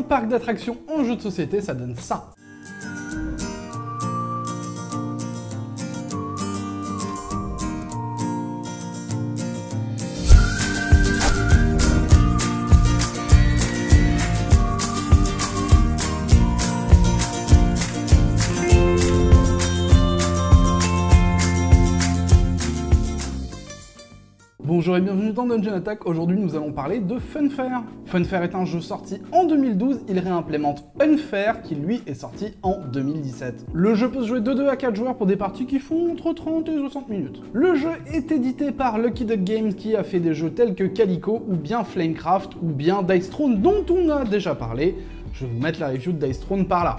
un parc d'attractions en jeu de société, ça donne ça. Bonjour et bienvenue dans Dungeon Attack. Aujourd'hui nous allons parler de Funfair. Funfair est un jeu sorti en 2012, il réimplémente Unfair qui lui est sorti en 2017. Le jeu peut se jouer de 2 à 4 joueurs pour des parties qui font entre 30 et 60 minutes. Le jeu est édité par Lucky Duck Games qui a fait des jeux tels que Calico ou bien Flamecraft ou bien Dice Throne dont on a déjà parlé. Je vais vous mettre la review de Dice Throne par là.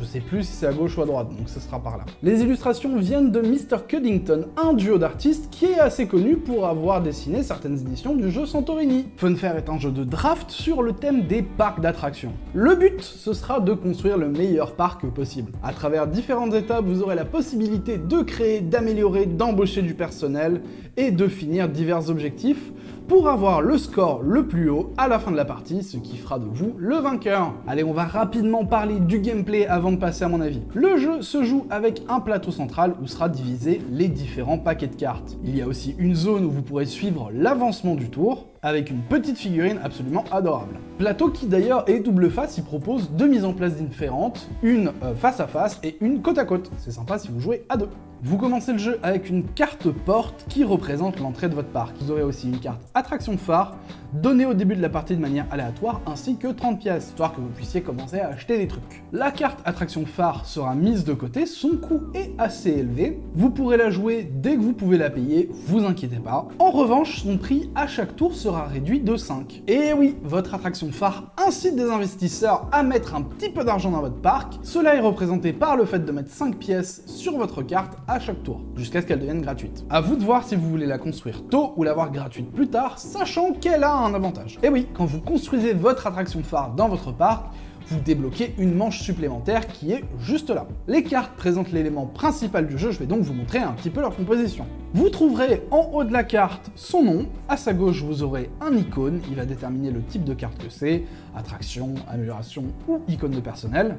Je sais plus si c'est à gauche ou à droite, donc ce sera par là. Les illustrations viennent de Mr. Cuddington, un duo d'artistes qui est assez connu pour avoir dessiné certaines éditions du jeu Santorini. Funfair est un jeu de draft sur le thème des parcs d'attractions. Le but, ce sera de construire le meilleur parc possible. À travers différentes étapes, vous aurez la possibilité de créer, d'améliorer, d'embaucher du personnel et de finir divers objectifs pour avoir le score le plus haut à la fin de la partie, ce qui fera de vous le vainqueur. Allez, on va rapidement parler du gameplay avant de passer à mon avis. Le jeu se joue avec un plateau central où sera divisé les différents paquets de cartes. Il y a aussi une zone où vous pourrez suivre l'avancement du tour, avec une petite figurine absolument adorable. Plateau qui d'ailleurs est double face, il propose deux mises en place différentes, une face à face et une côte à côte. C'est sympa si vous jouez à deux. Vous commencez le jeu avec une carte porte qui représente l'entrée de votre parc. Vous aurez aussi une carte attraction phare, donnée au début de la partie de manière aléatoire, ainsi que 30 pièces, histoire que vous puissiez commencer à acheter des trucs. La carte attraction phare sera mise de côté, son coût est assez élevé. Vous pourrez la jouer dès que vous pouvez la payer, vous inquiétez pas. En revanche, son prix à chaque tour sera réduit de 5. Et oui, votre attraction phare incite des investisseurs à mettre un petit peu d'argent dans votre parc. Cela est représenté par le fait de mettre 5 pièces sur votre carte à chaque tour, jusqu'à ce qu'elle devienne gratuite. À vous de voir si vous voulez la construire tôt ou l'avoir gratuite plus tard, sachant qu'elle a un avantage. Et oui, quand vous construisez votre attraction phare dans votre parc, vous débloquez une manche supplémentaire qui est juste là. Les cartes présentent l'élément principal du jeu, je vais donc vous montrer un petit peu leur composition. Vous trouverez en haut de la carte son nom, à sa gauche vous aurez un icône, il va déterminer le type de carte que c'est, attraction, amélioration ou icône de personnel.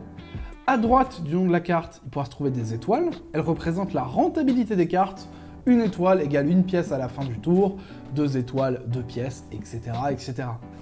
À droite du nom de la carte, il pourra se trouver des étoiles, elles représentent la rentabilité des cartes. Une étoile égale une pièce à la fin du tour, 2 étoiles, 2 pièces, etc., etc.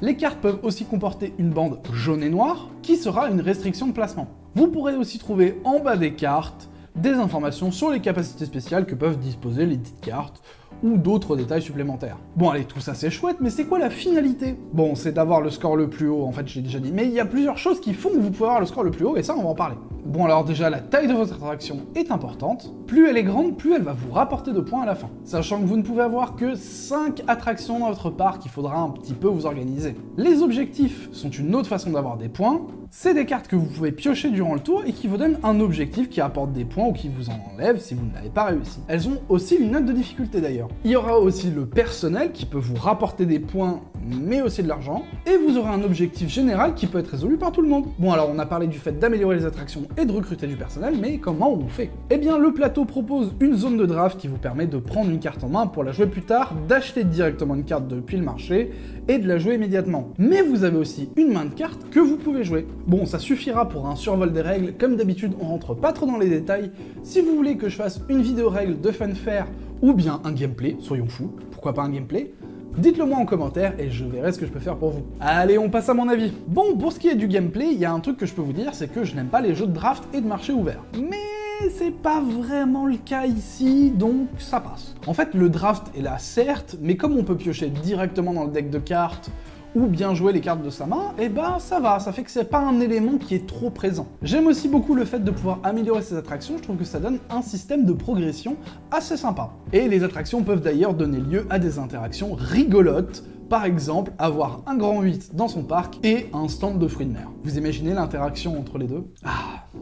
Les cartes peuvent aussi comporter une bande jaune et noire, qui sera une restriction de placement. Vous pourrez aussi trouver en bas des cartes des informations sur les capacités spéciales que peuvent disposer les dites cartes, ou d'autres détails supplémentaires. Bon allez, tout ça c'est chouette, mais c'est quoi la finalité? Bon, c'est d'avoir le score le plus haut, en fait j'ai déjà dit, mais il y a plusieurs choses qui font que vous pouvez avoir le score le plus haut, et ça on va en parler. Bon alors déjà, la taille de votre attraction est importante, plus elle est grande, plus elle va vous rapporter de points à la fin. Sachant que vous ne pouvez avoir que 5 attractions dans votre parc, il faudra un petit peu vous organiser. Les objectifs sont une autre façon d'avoir des points, c'est des cartes que vous pouvez piocher durant le tour et qui vous donnent un objectif qui apporte des points ou qui vous en enlève si vous ne l'avez pas réussi. Elles ont aussi une note de difficulté d'ailleurs. Il y aura aussi le personnel qui peut vous rapporter des points mais aussi de l'argent, et vous aurez un objectif général qui peut être résolu par tout le monde. Bon alors on a parlé du fait d'améliorer les attractions et de recruter du personnel, mais comment on fait? Eh bien le plateau propose une zone de draft qui vous permet de prendre une carte en main pour la jouer plus tard, d'acheter directement une carte depuis le marché et de la jouer immédiatement. Mais vous avez aussi une main de cartes que vous pouvez jouer. Bon, ça suffira pour un survol des règles, comme d'habitude on rentre pas trop dans les détails. Si vous voulez que je fasse une vidéo règle de Funfair ou bien un gameplay, soyons fous, pourquoi pas un gameplay, dites-le moi en commentaire et je verrai ce que je peux faire pour vous. Allez, on passe à mon avis. Bon, pour ce qui est du gameplay, il y a un truc que je peux vous dire, c'est que je n'aime pas les jeux de draft et de marché ouvert. Mais c'est pas vraiment le cas ici, donc ça passe. En fait, le draft est là certes, mais comme on peut piocher directement dans le deck de cartes, ou bien jouer les cartes de sa main, et ben ça va, ça fait que c'est pas un élément qui est trop présent. J'aime aussi beaucoup le fait de pouvoir améliorer ces attractions, je trouve que ça donne un système de progression assez sympa. Et les attractions peuvent d'ailleurs donner lieu à des interactions rigolotes, par exemple avoir un grand 8 dans son parc et un stand de fruits de mer. Vous imaginez l'interaction entre les deux?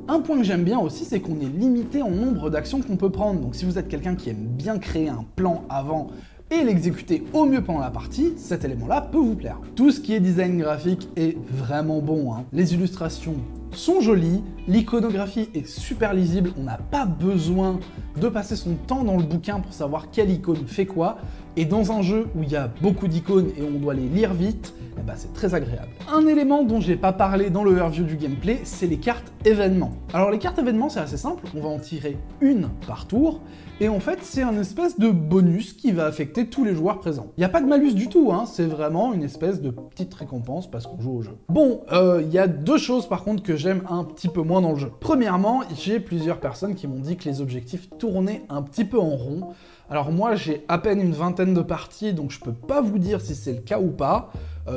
Un point que j'aime bien aussi, c'est qu'on est limité en nombre d'actions qu'on peut prendre, donc si vous êtes quelqu'un qui aime bien créer un plan avant et l'exécuter au mieux pendant la partie, cet élément-là peut vous plaire. Tout ce qui est design graphique est vraiment bon, hein. Les illustrations sont jolies, l'iconographie est super lisible, on n'a pas besoin de passer son temps dans le bouquin pour savoir quelle icône fait quoi, et dans un jeu où il y a beaucoup d'icônes et on doit les lire vite, eh ben c'est très agréable. Un élément dont j'ai pas parlé dans l'overview du gameplay, c'est les cartes événements. Alors les cartes événements c'est assez simple, on va en tirer une par tour, et en fait c'est un espèce de bonus qui va affecter tous les joueurs présents. Il n'y a pas de malus du tout, hein, c'est vraiment une espèce de petite récompense parce qu'on joue au jeu. Bon, il y a deux choses par contre que j'aime un petit peu moins dans le jeu. Premièrement, j'ai plusieurs personnes qui m'ont dit que les objectifs tournaient un petit peu en rond. Alors moi j'ai à peine une vingtaine de parties, donc je peux pas vous dire si c'est le cas ou pas.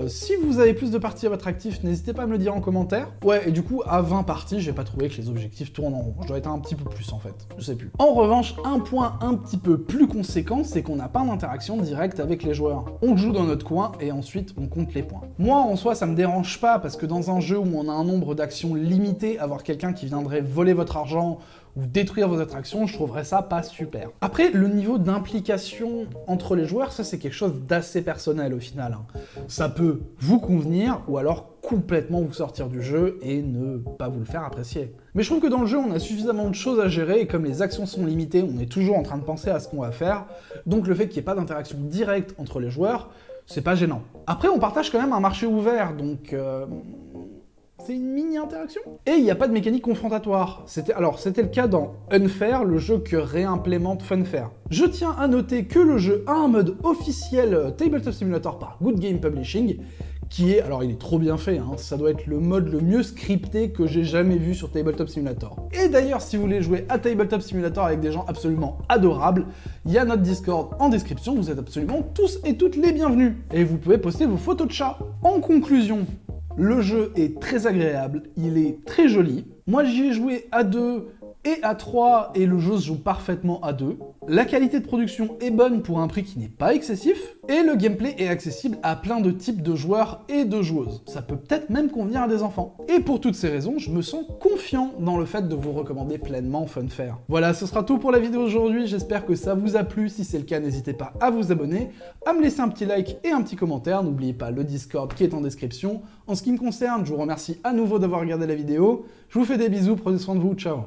Si vous avez plus de parties à votre actif, n'hésitez pas à me le dire en commentaire. Ouais, et du coup, à 20 parties, j'ai pas trouvé que les objectifs tournent en rond. Je dois être un petit peu plus, en fait. Je sais plus. En revanche, un point un petit peu plus conséquent, c'est qu'on n'a pas d'interaction directe avec les joueurs. On joue dans notre coin, et ensuite, on compte les points. Moi, en soi, ça me dérange pas, parce que dans un jeu où on a un nombre d'actions limité, avoir quelqu'un qui viendrait voler votre argent, ou détruire vos attractions, je trouverais ça pas super. Après, le niveau d'implication entre les joueurs, ça c'est quelque chose d'assez personnel au final. Ça peut vous convenir, ou alors complètement vous sortir du jeu et ne pas vous le faire apprécier. Mais je trouve que dans le jeu, on a suffisamment de choses à gérer, et comme les actions sont limitées, on est toujours en train de penser à ce qu'on va faire, donc le fait qu'il n'y ait pas d'interaction directe entre les joueurs, c'est pas gênant. Après, on partage quand même un marché ouvert, donc... c'est une mini-interaction. Et il n'y a pas de mécanique confrontatoire. C'était le cas dans Unfair, le jeu que réimplémente Funfair. Je tiens à noter que le jeu a un mode officiel Tabletop Simulator par Good Game Publishing, qui est, alors il est trop bien fait, hein, ça doit être le mode le mieux scripté que j'ai jamais vu sur Tabletop Simulator. Et d'ailleurs, si vous voulez jouer à Tabletop Simulator avec des gens absolument adorables, il y a notre Discord en description, vous êtes absolument tous et toutes les bienvenus. Et vous pouvez poster vos photos de chat. En conclusion, le jeu est très agréable, il est très joli. Moi j'y ai joué à 2 et à 3 et le jeu se joue parfaitement à 2. La qualité de production est bonne pour un prix qui n'est pas excessif. Et le gameplay est accessible à plein de types de joueurs et de joueuses. Ça peut peut-être même convenir à des enfants. Et pour toutes ces raisons, je me sens confiant dans le fait de vous recommander pleinement Funfair. Voilà, ce sera tout pour la vidéo d'aujourd'hui. J'espère que ça vous a plu. Si c'est le cas, n'hésitez pas à vous abonner, à me laisser un petit like et un petit commentaire. N'oubliez pas le Discord qui est en description. En ce qui me concerne, je vous remercie à nouveau d'avoir regardé la vidéo. Je vous fais des bisous, prenez soin de vous, ciao.